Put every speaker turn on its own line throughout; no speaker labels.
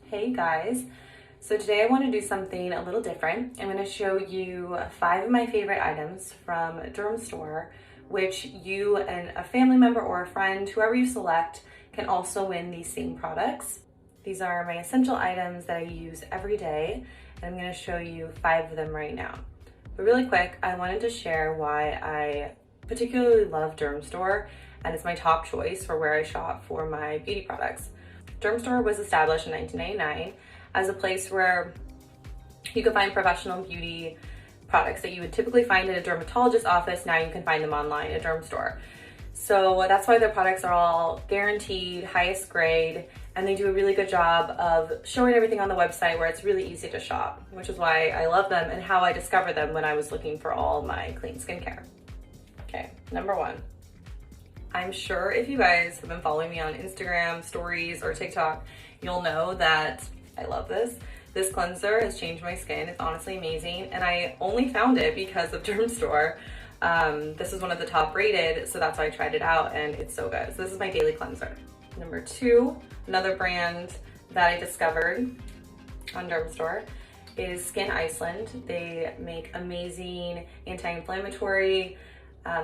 Hey guys, so today I want to do something a little different. I'm going to show you 5 of my favorite items from DermstoRe, which you and a family member or a friend, whoever you select, can also win these same products. These are my essential items that I use every day, and I'm going to show you 5 of them right now. But really quick, I wanted to share why I particularly love DermstoRe, and it's my top choice for where I shop for my beauty products. DermstoRe was established in 1999 as a place where you could find professional beauty products that you would typically find in a dermatologist's office. Now you can find them online at DermstoRe. So that's why their products are all guaranteed, highest grade, and they do a really good job of showing everything on the website where it's really easy to shop, which is why I love them and how I discovered them when I was looking for all my clean skincare. Okay, number 1. I'm sure if you guys have been following me on Instagram, stories, or TikTok, you'll know that I love this. This cleanser has changed my skin. It's honestly amazing, and I only found it because of DermstoRe. This is one of the top rated, so that's why I tried it out, and it's so good. So this is my daily cleanser. Number 2, another brand that I discovered on DermstoRe is Skin Iceland. They make amazing anti-inflammatory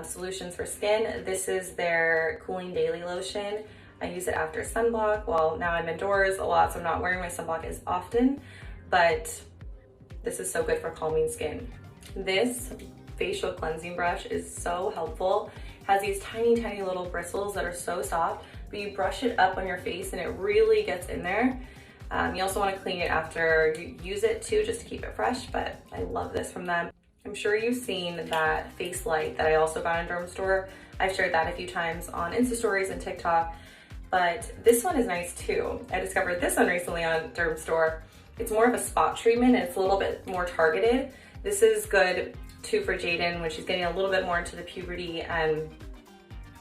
solutions for skin. This is their cooling daily lotion. I use it after sunblock. Well, now I'm indoors a lot, so I'm not wearing my sunblock as often, but this is so good for calming skin. This facial cleansing brush is so helpful. It has these tiny little bristles that are so soft, but you brush it up on your face and it really gets in there. You also want to clean it after you use it too, just to keep it fresh, but I love this from them. I'm sure you've seen that face light that I also got in DermstoRe. I've shared that a few times on Insta stories and TikTok, but this one is nice too. I discovered this one recently on DermstoRe. It's more of a spot treatment and it's a little bit more targeted. This is good too for Jaden when she's getting a little bit more into the puberty and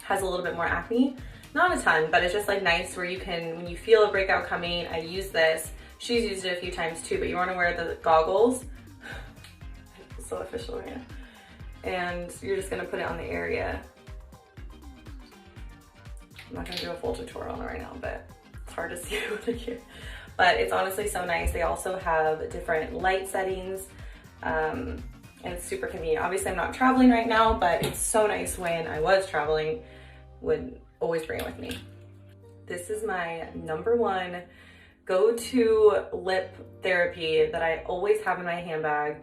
has a little bit more acne. Not a ton, but it's just like nice where you can, when you feel a breakout coming, I use this. She's used it a few times too, but you want to wear the goggles. So official right now. And you're just gonna put it on the area. I'm not gonna do a full tutorial on it right now, but it's hard to see with the camera. But it's honestly so nice. They also have different light settings, and it's super convenient. Obviously I'm not traveling right now, but it's so nice when I was traveling, would always bring it with me. This is my number 1 go-to lip therapy that I always have in my handbag.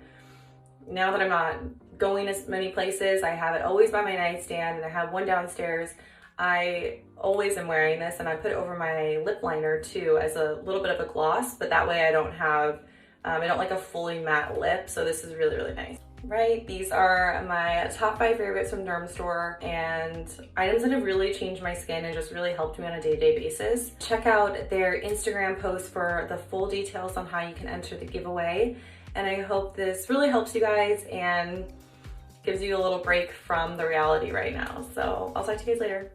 Now that I'm not going as many places, I have it always by my nightstand, and I have one downstairs. I always am wearing this, and I put it over my lip liner too as a little bit of a gloss, but that way I don't have, I don't like a fully matte lip, so this is really nice. Right, these are my top 5 favorites from DermstoRe and items that have really changed my skin and just really helped me on a day-to-day basis. Check out their Instagram post for the full details on how you can enter the giveaway. And I hope this really helps you guys and gives you a little break from the reality right now. So I'll talk to you guys later.